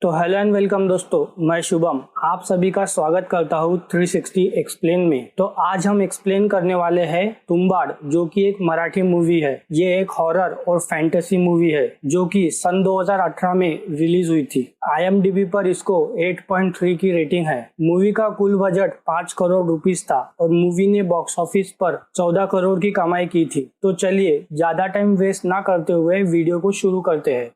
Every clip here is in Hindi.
तो हेलो एंड वेलकम दोस्तों, मैं शुभम आप सभी का स्वागत करता हूँ 360 एक्सप्लेन में। तो आज हम एक्सप्लेन करने वाले हैं तुम्बाड़, जो कि एक मराठी मूवी है। ये एक हॉरर और फैंटेसी मूवी है जो कि सन 2018 में रिलीज हुई थी। IMDb पर इसको 8.3 की रेटिंग है। मूवी का कुल बजट 5 करोड़ रुपीस था और मूवी ने बॉक्स ऑफिस पर 14 करोड़ की कमाई की थी। तो चलिए ज्यादा टाइम वेस्ट ना करते हुए वीडियो को शुरू करते हैं।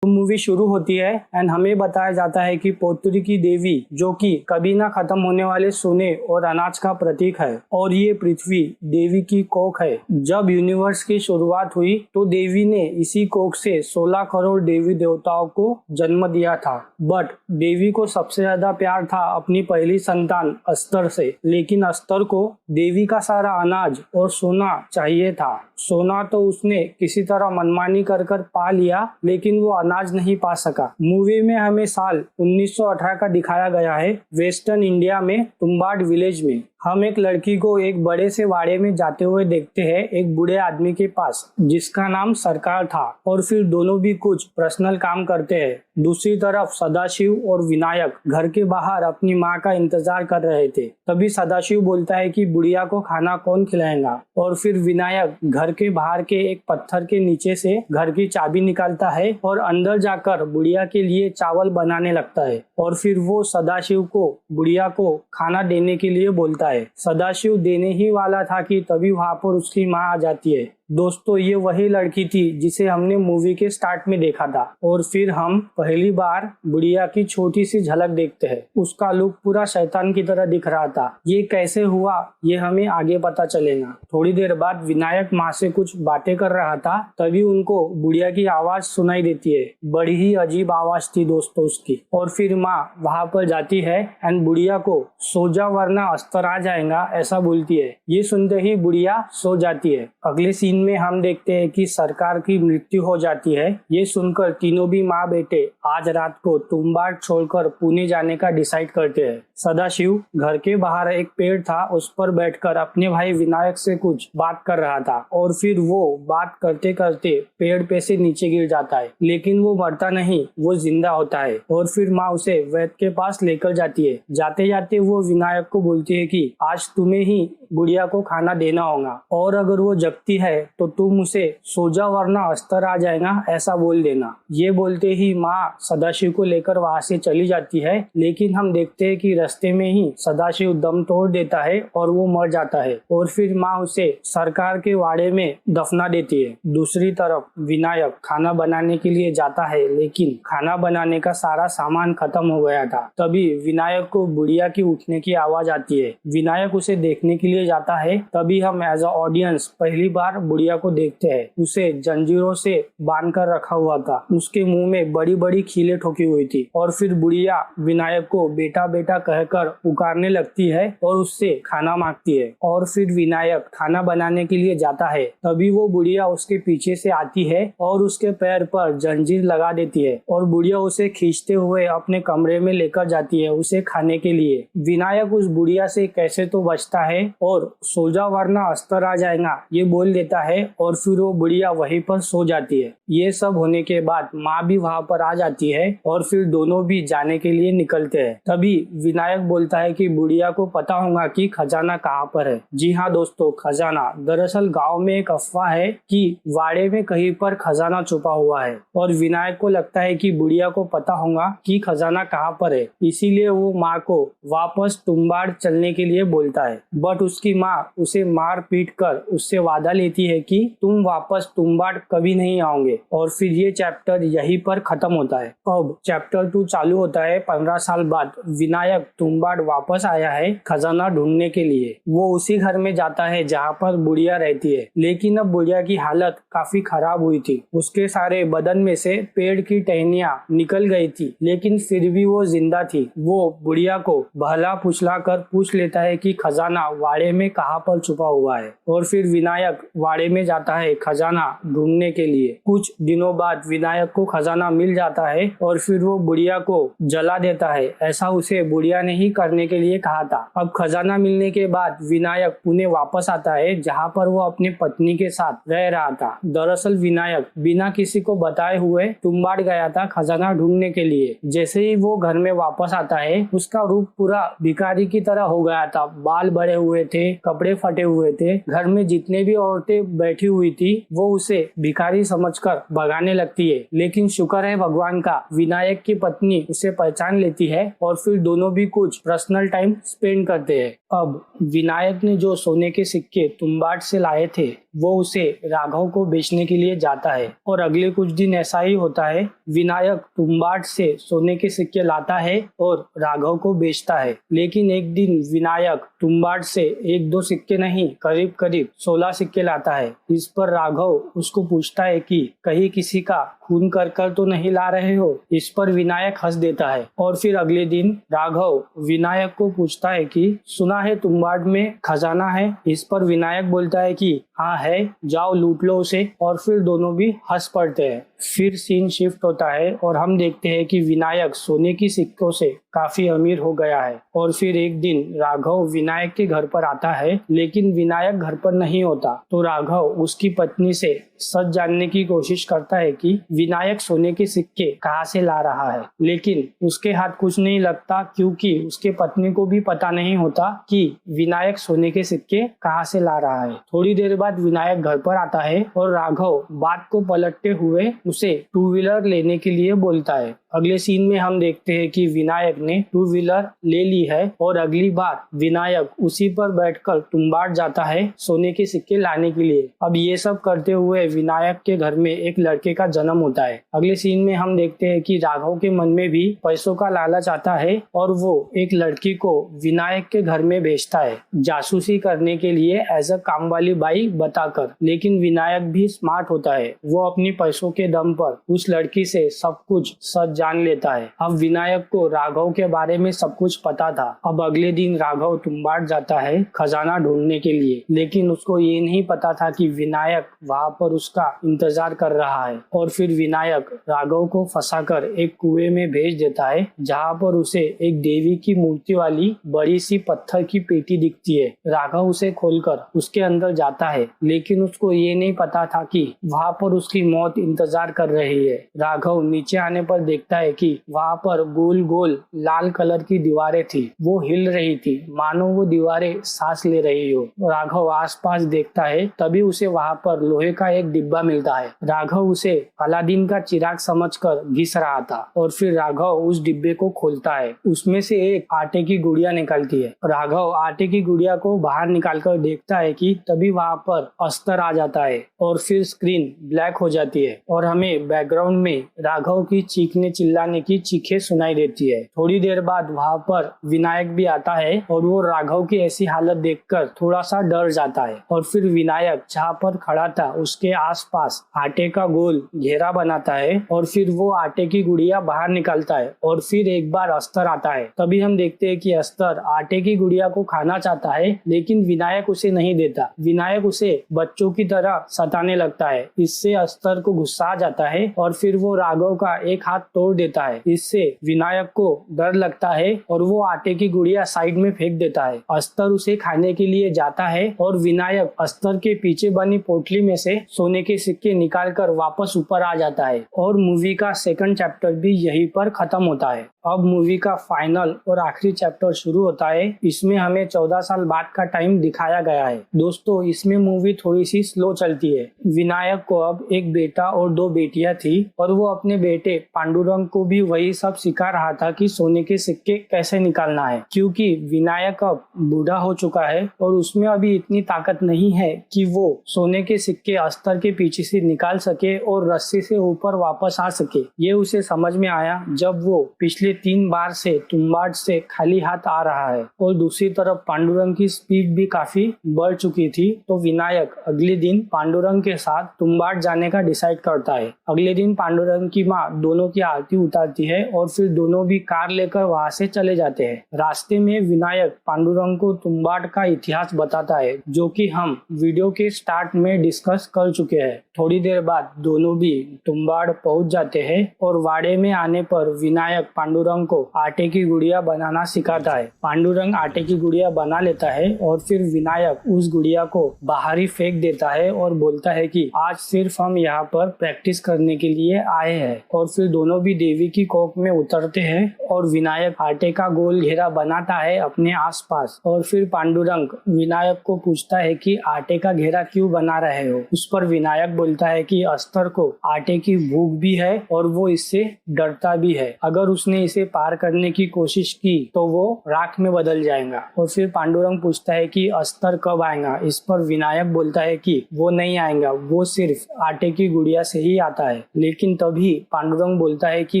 मूवी शुरू होती है एंड हमें बताया जाता है कि पोतरी की देवी, जो कि कभी ना खत्म होने वाले सोने और अनाज का प्रतीक है, और ये पृथ्वी देवी की कोख है। जब यूनिवर्स की शुरुआत हुई तो देवी ने इसी कोख से 16 करोड़ देवी देवताओं को जन्म दिया था। बट देवी को सबसे ज्यादा प्यार था अपनी पहली संतान अस्तर से, लेकिन अस्तर को देवी का सारा अनाज और सोना चाहिए था। सोना तो उसने किसी तरह मनमानी कर पा लिया, लेकिन वो अनाज नहीं पा सका। मूवी में हमें साल 1918 का दिखाया गया है, वेस्टर्न इंडिया में तुम्बाड़ विलेज में। हम एक लड़की को एक बड़े से वाड़े में जाते हुए देखते हैं, एक बूढ़े आदमी के पास जिसका नाम सरकार था, और फिर दोनों भी कुछ पर्सनल काम करते हैं। दूसरी तरफ सदाशिव और विनायक घर के बाहर अपनी माँ का इंतजार कर रहे थे। तभी सदाशिव बोलता है कि बुढ़िया को खाना कौन खिलाएगा, और फिर विनायक घर के बाहर के एक पत्थर के नीचे से घर की चाबी निकालता है और अंदर जाकर बुढ़िया के लिए चावल बनाने लगता है, और फिर वो सदाशिव को बुढ़िया को खाना देने के लिए बोलता है। सदाशिव देने ही वाला था कि तभी वहां पर उसकी माँ आ जाती है। दोस्तों, ये वही लड़की थी जिसे हमने मूवी के स्टार्ट में देखा था, और फिर हम पहली बार बुढ़िया की छोटी सी झलक देखते हैं। उसका लुक पूरा शैतान की तरह दिख रहा था। ये कैसे हुआ ये हमें आगे पता चलेगा। थोड़ी देर बाद विनायक माँ से कुछ बातें कर रहा था, तभी उनको बुढ़िया की आवाज सुनाई देती है। बड़ी ही अजीब आवाज थी दोस्तों उसकी। और फिर माँ वहां पर जाती है एंड बुढ़िया को सो जा वरना अस्तर आ जाएगा ऐसा बोलती है। ये सुनते ही बुढ़िया सो जाती है। अगले सीन में हम देखते हैं कि सरकार की मृत्यु हो जाती है। ये सुनकर तीनों भी माँ बेटे आज रात को तुम्बाड़ छोड़कर पुणे जाने का डिसाइड करते हैं। सदाशिव घर के बाहर एक पेड़ था, उस पर बैठकर अपने भाई विनायक से कुछ बात कर रहा था, और फिर वो बात करते करते पेड़ पे से नीचे गिर जाता है, लेकिन वो मरता नहीं, वो जिंदा होता है। और फिर माँ उसे वैद्य के पास लेकर जाती है। जाते जाते वो विनायक को बोलती है कि आज तुम्हें ही बुढ़िया को खाना देना होगा, और अगर वो जगती है तो तुम उसे सो जा वरना अस्तर आ जाएगा ऐसा बोल देना। ये बोलते ही माँ सदाशिव को लेकर वहां से चली जाती है, लेकिन हम देखते हैं कि रास्ते में ही सदाशिव दम तोड़ देता है और वो मर जाता है, और फिर माँ उसे सरकार के वाड़े में दफना देती है। दूसरी तरफ विनायक खाना बनाने के लिए जाता है, लेकिन खाना बनाने का सारा सामान खत्म हो गया था। तभी विनायक को बुढ़िया की उठने की आवाज आती है। विनायक उसे देखने के लिए जाता है। तभी हम एज अ ऑडियंस पहली बार बुढ़िया को देखते हैं। उसे जंजीरों से बांध कर रखा हुआ था, उसके मुंह में बड़ी बड़ी खीलें ठोकी हुई थी, और फिर बुढ़िया विनायक को बेटा बेटा कहकर पुकारने लगती है और उससे खाना मांगती है। और फिर विनायक खाना बनाने के लिए जाता है। तभी वो बुढ़िया उसके पीछे से आती है और उसके पैर पर जंजीर लगा देती है, और बुढ़िया उसे खींचते हुए अपने कमरे में लेकर जाती है उसे खाने के लिए। विनायक उस बुढ़िया से कैसे तो बचता है और सो जा वरना अस्तर आ जाएगा ये बोल देता है, और फिर वो बुढ़िया वहीं पर सो जाती है। ये सब होने के बाद माँ भी वहां पर आ जाती है, और फिर दोनों भी जाने के लिए निकलते हैं। तभी विनायक बोलता है कि बुढ़िया को पता होगा कि खजाना कहाँ पर है। जी हाँ दोस्तों, खजाना दरअसल गांव में एक अफवाह है कि वाड़े में कहीं पर खजाना छुपा हुआ है, और विनायक को लगता है कि बुढ़िया को पता होगा कि खजाना कहाँ पर है, इसीलिए वो माँ को वापस तुम्बाड़ चलने के लिए बोलता है। बट उसकी माँ उसे मार पीट कर उससे वादा लेती है कि तुम वापस तुम्बाड़ कभी नहीं आओगे, और फिर ये चैप्टर यहीं पर खत्म होता है। अब चैप्टर 2 चालू होता है। 15 साल बाद विनायक तुम्बाड़ वापस आया है खजाना ढूंढने के लिए। वो उसी घर में जाता है जहाँ पर बुढ़िया रहती है, लेकिन अब बुढ़िया की हालत काफी खराब हुई थी। उसके सारे बदन में से पेड़ की टहनियां निकल गई थी, लेकिन फिर भी वो जिंदा थी। वो बुढ़िया को भला फुसला कर पूछ लेता है कि खजाना वाड़े में कहाँ पर छुपा हुआ है, और फिर विनायक वाड़े खाई में जाता है खजाना ढूंढने के लिए। कुछ दिनों बाद विनायक को खजाना मिल जाता है और फिर वो बुढ़िया को जला देता है। ऐसा उसे बुढ़िया ने ही करने के लिए कहा था। अब खजाना मिलने के बाद विनायक पुणे वापस आता है, जहाँ पर वो अपनी पत्नी के साथ रह रहा था। दरअसल विनायक बिना किसी को बताए हुए तुम्बाड़ गया था खजाना ढूंढने के लिए। जैसे ही वो घर में वापस आता है, उसका रूप पूरा भिखारी की तरह हो गया था। बाल बड़े हुए थे, कपड़े फटे हुए थे। घर में जितने भी औरतें बैठी हुई थी वो उसे भिखारी समझकर भगाने लगती है। लेकिन शुक्र है भगवान का, विनायक की पत्नी उसे पहचान लेती है और फिर दोनों भी कुछ पर्सनल टाइम स्पेंड करते हैं। अब विनायक ने जो सोने के सिक्के तुम्बाड़ से लाए थे वो उसे राघव को बेचने के लिए जाता है और अगले कुछ दिन ऐसा ही होता है। विनायक तुम्बाड़ से सोने के सिक्के लाता है और राघव को बेचता है। लेकिन एक दिन विनायक तुम्बाड़ से 1-2 सिक्के नहीं, करीब करीब 16 सिक्के लाता है। इस पर राघव उसको पूछता है कि कहीं किसी का खून कर कर तो नहीं ला रहे हो। इस पर विनायक हंस देता है और फिर अगले दिन राघव विनायक को पूछता है कि सुना है तुम्बाड़ में खजाना है। इस पर विनायक बोलता है कि हाँ है, जाओ लूट लो उसे। और फिर दोनों भी हंस पड़ते हैं। फिर सीन शिफ्ट होता है और हम देखते हैं कि विनायक सोने की सिक्कों से काफी अमीर हो गया है। और फिर एक दिन राघव विनायक के घर पर आता है, लेकिन विनायक घर पर नहीं होता। तो राघव उसकी पत्नी से सच जानने की कोशिश करता है कि विनायक सोने के सिक्के कहाँ से ला रहा है। लेकिन उसके हाथ कुछ नहीं लगता, क्योंकि उसके पत्नी को भी पता नहीं होता कि विनायक सोने के सिक्के कहाँ से ला रहा है। थोड़ी देर बाद विनायक घर पर आता है और राघव बात को पलटते हुए उसे 2 व्हीलर लेने के लिए बोलता है। अगले सीन में हम देखते हैं कि विनायक ने 2 व्हीलर ले ली है और अगली बार विनायक उसी पर बैठकर तुम्बाड़ जाता है सोने के सिक्के लाने के लिए। अब ये सब करते हुए विनायक के घर में एक लड़के का जन्म होता है। अगले सीन में हम देखते हैं कि राघव के मन में भी पैसों का लालच आता है और वो एक लड़की को विनायक के घर में भेजता है जासूसी करने के लिए एज अ काम वाली बाई बताकर। लेकिन विनायक भी स्मार्ट होता है, वो अपनी पैसों के दम पर उस लड़की से सब कुछ सच जान लेता है। अब विनायक को राघव के बारे में सब कुछ पता था। अब अगले दिन राघव तुम्बाड़ जाता है खजाना ढूंढने के लिए, लेकिन उसको ये नहीं पता था कि विनायक वहाँ पर उसका इंतजार कर रहा है। और फिर विनायक राघव को फंसाकर एक कुएं में भेज देता है, जहाँ पर उसे एक देवी की मूर्ति वाली बड़ी सी पत्थर की पेटी दिखती है। राघव उसे खोलकर उसके अंदर जाता है, लेकिन उसको ये नहीं पता था कि वहाँ पर उसकी मौत इंतजार कर रही है। राघव नीचे आने पर देखता है कि वहाँ पर गोल गोल लाल कलर की दीवारें थी, वो हिल रही थी, मानो वो दीवारें सांस ले रही हो। राघव आसपास देखता है, तभी उसे वहाँ पर लोहे का एक डिब्बा मिलता है। राघव उसे अलादीन का चिराग समझकर घिस रहा था और फिर राघव उस डिब्बे को खोलता है। उसमें से एक आटे की गुड़िया निकलती है। राघव आटे की गुड़िया को बाहर निकालकर देखता है कि तभी वहाँ पर अस्तर आ जाता है और फिर स्क्रीन ब्लैक हो जाती है और हमें बैकग्राउंड में राघव की चीखने चिल्लाने की चीखें सुनाई देती है। थोड़ी देर बाद वहाँ पर विनायक भी आता है और वो राघव की ऐसी हालत देखकर थोड़ा सा डर जाता है और फिर विनायक जहाँ पर खड़ा था उसके आसपास आटे का गोल घेरा बनाता है और फिर वो आटे की गुड़िया बाहर निकालता है और फिर एक बार अस्तर आता है। तभी हम देखते हैं कि अस्तर आटे की गुड़िया को खाना चाहता है, लेकिन विनायक उसे नहीं देता। विनायक उसे बच्चों की तरह सताने लगता है। इससे अस्तर को गुस्सा आ जाता है और फिर वो राघव का एक हाथ तोड़ देता है। इससे विनायक को डर लगता है और वो आटे की गुड़िया साइड में फेंक देता है। अस्तर उसे खाने के लिए जाता है और विनायक अस्तर के पीछे बनी पोटली में से सोने के सिक्के निकालकर वापस ऊपर आ जाता है और मूवी का 2nd चैप्टर भी यहीं पर खत्म होता है। अब मूवी का फाइनल और आखिरी चैप्टर शुरू होता है। इसमें हमें 14 साल बाद का टाइम दिखाया गया है। दोस्तों, इसमें मूवी थोड़ी सी स्लो चलती है। विनायक को अब एक बेटा और 2 बेटियां थी और वो अपने बेटे पांडुरंग को भी वही सब सिखा रहा था कि सोने के सिक्के कैसे निकालना है, क्योंकि विनायक अब बूढ़ा हो चुका है और उसमें अभी इतनी ताकत नहीं है कि वो सोने के सिक्के अस्तर के पीछे से निकाल सके और रस्सी से ऊपर वापस आ सके। ये उसे समझ में आया जब वो पिछले 3 बार से तुम्बाड से खाली हाथ आ रहा है और दूसरी तरफ पांडुरंग की स्पीड भी काफी बढ़ चुकी थी। तो विनायक अगले दिन पांडुरंग के साथ तुम्बाड जाने का डिसाइड करता है। अगले दिन पांडुरंग की माँ दोनों की आरती उतारती है और फिर दोनों भी कार लेकर वहां से चले जाते हैं। रास्ते में विनायक पांडुरंग को तुम्बाड का इतिहास बताता है, जो कि हम वीडियो के स्टार्ट में डिस्कस कर चुके हैं। थोड़ी देर बाद दोनों भी तुम्बाड पहुंच जाते हैं और वाड़े में आने पर विनायक पांडुरंग को आटे की गुड़िया बनाना सिखाता है। पांडुरंग आटे की गुड़िया बना लेता है और फिर विनायक उस गुड़िया को बाहर ही फेंक देता है और बोलता है कि आज सिर्फ हम यहाँ पर प्रैक्टिस करने के लिए आए हैं। और फिर दोनों भी देवी की कोख में उतरते हैं और विनायक आटे का गोल घेरा बनाता है अपने आसपास। और फिर पांडुरंग विनायक को पूछता है कि आटे का घेरा क्यों बना रहे हो। उस पर विनायक बोलता है कि अस्तर को आटे की भूख भी है और वो इससे डरता भी है। अगर उसने इसे पार करने की कोशिश की तो वो राख में बदल जाएगा। और फिर पांडुरंग पूछता है कि अस्तर कब आएगा। इस पर विनायक बोलता है कि वो नहीं आएगा, वो सिर्फ आटे की गुड़िया से ही आता है। लेकिन तभी पांडुरंग बोलता है कि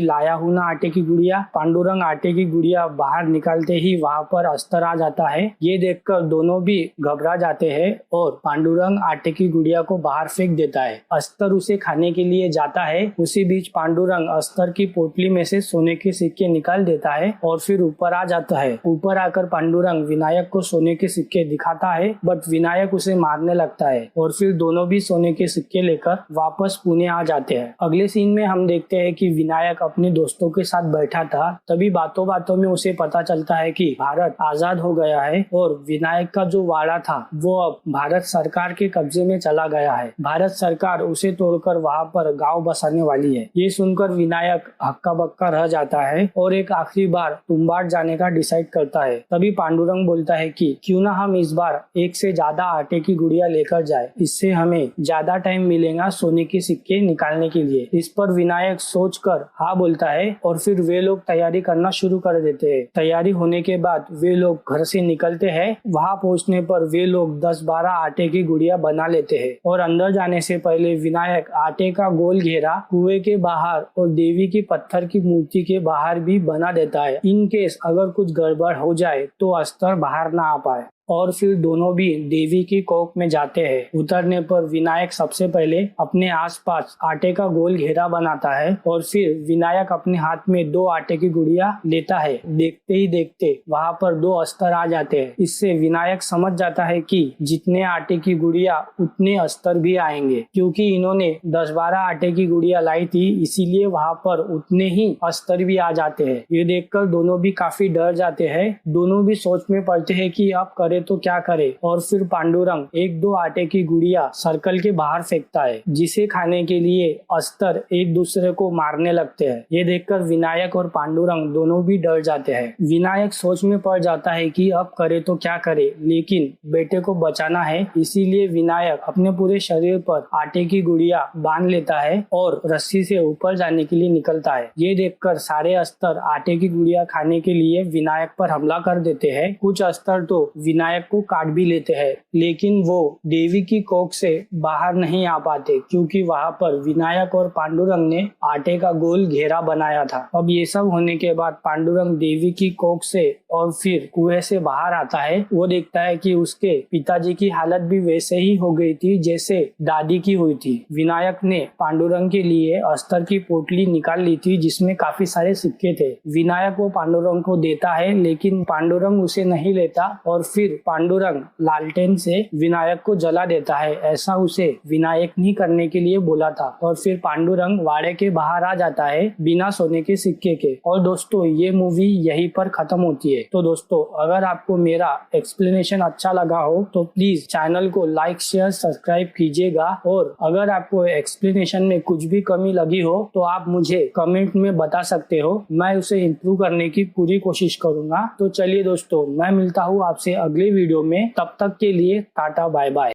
लाया हूं ना आटे की गुड़िया। पांडुरंग आटे की गुड़िया बाहर निकालते ही वहां पर अस्तर आ जाता है। ये देखकर दोनों भी घबरा जाते हैं और पांडुरंग आटे की गुड़िया को बाहर फेंक देता है। अस्तर उसे खाने के लिए जाता है। उसी बीच पांडुरंग अस्तर की पोटली में से सोने के सिक्के निकाल देता है और फिर ऊपर आ जाता है। ऊपर आकर पांडुरंग विनायक को सोने के सिक्के दिखाता है, बट विनायक उसे मारने लगता है और फिर दोनों भी सोने के सिक्के लेकर वापस पुणे आ जाते हैं। अगले सीन में हम देखते हैं कि विनायक अपने दोस्तों के साथ बैठा था। तभी बातों बातों में उसे पता चलता है कि भारत आजाद हो गया है और विनायक का जो वाड़ा था वो अब भारत सरकार के कब्जे में चला गया है। भारत सरकार उसे तोड़कर वहां पर गांव बसाने वाली है। ये सुनकर विनायक हक्का बक्का रह जाता है और एक आखिरी बार तुम्बाड जाने का डिसाइड करता है। तभी पांडुरंग बोलता है कि क्यों ना हम इस बार एक से ज्यादा आटे की गुड़िया लेकर जाए, इससे हमें ज्यादा टाइम मिलेगा सोने के सिक्के निकालने के लिए। इस पर विनायक सोचकर हाँ बोलता है और फिर वे लोग तैयारी करना शुरू कर देते हैं। तैयारी होने के बाद वे लोग घर से निकलते हैं। वहां पहुंचने पर वे लोग 10-12 आटे की गुड़िया बना लेते हैं और अंदर जाने से पहले विनायक आटे का गोल घेरा कुएं के बाहर और देवी की पत्थर की मूर्ति के बाहर भी बना देता है, इन केस अगर कुछ गड़बड़ हो जाए तो अस्तर बाहर ना आ पाए। और फिर दोनों भी देवी की कोख में जाते हैं। उतरने पर विनायक सबसे पहले अपने आसपास आटे का गोल घेरा बनाता है और फिर विनायक अपने हाथ में 2 आटे की गुड़िया लेता है। देखते ही देखते वहां पर 2 अस्तर आ जाते हैं। इससे विनायक समझ जाता है कि जितने आटे की गुड़िया उतने अस्तर भी आएंगे, क्योंकि इन्होंने 10-12 आटे की गुड़िया लाई थी, इसीलिए वहां पर उतने ही अस्तर भी आ जाते हैं। ये देखकर दोनों भी काफी डर जाते हैं। दोनों भी सोच में पड़ते हैं कि अब करे तो क्या करे। और फिर पांडुरंग 1-2 आटे की गुड़िया सर्कल के बाहर फेंकता है, जिसे खाने के लिए अस्तर एक दूसरे को मारने लगते हैं। ये देखकर विनायक और पांडुरंग दोनों भी डर जाते हैं। विनायक सोच में पड़ जाता है कि अब करे तो क्या करे, लेकिन बेटे को बचाना है, इसीलिए विनायक अपने पूरे शरीर पर आटे की गुड़िया बांध लेता है और रस्सी से ऊपर जाने के लिए निकलता है। ये देखकर सारे अस्तर आटे की गुड़िया खाने के लिए विनायक पर हमला कर देते हैं। कुछ अस्तर तो विनायक को काट भी लेते हैं, लेकिन वो देवी की कोख से बाहर नहीं आ पाते, क्योंकि वहां पर विनायक और पांडुरंग ने आटे का गोल घेरा बनाया था। अब ये सब होने के बाद पांडुरंग देवी की कोख से और फिर कुएं से बाहर आता है। वो देखता है कि उसके पिताजी की हालत भी वैसे ही हो गई थी जैसे दादी की हुई थी। विनायक ने पांडुरंग के लिए अस्तर की पोटली निकाल ली थी, जिसमें काफी सारे सिक्के थे। विनायक वो पांडुरंग को देता है, लेकिन पांडुरंग उसे नहीं लेता और फिर पांडुरंग लालटेन से विनायक को जला देता है। ऐसा उसे विनायक नहीं करने के लिए बोला था। और फिर पांडुरंग वाड़े के बाहर आ जाता है बिना सोने के सिक्के के। और दोस्तों, ये मूवी यहीं पर खत्म होती है। तो दोस्तों, अगर आपको मेरा एक्सप्लेनेशन अच्छा लगा हो तो प्लीज चैनल को लाइक, शेयर, सब्सक्राइब कीजिएगा। और अगर आपको एक्सप्लेनेशन में कुछ भी कमी लगी हो तो आप मुझे कमेंट में बता सकते हो। मैं उसे इम्प्रूव करने की पूरी कोशिश करूंगा। तो चलिए दोस्तों, मैं मिलता हूँ आपसे अगले वीडियो में। तब तक के लिए टाटा बाय बाय।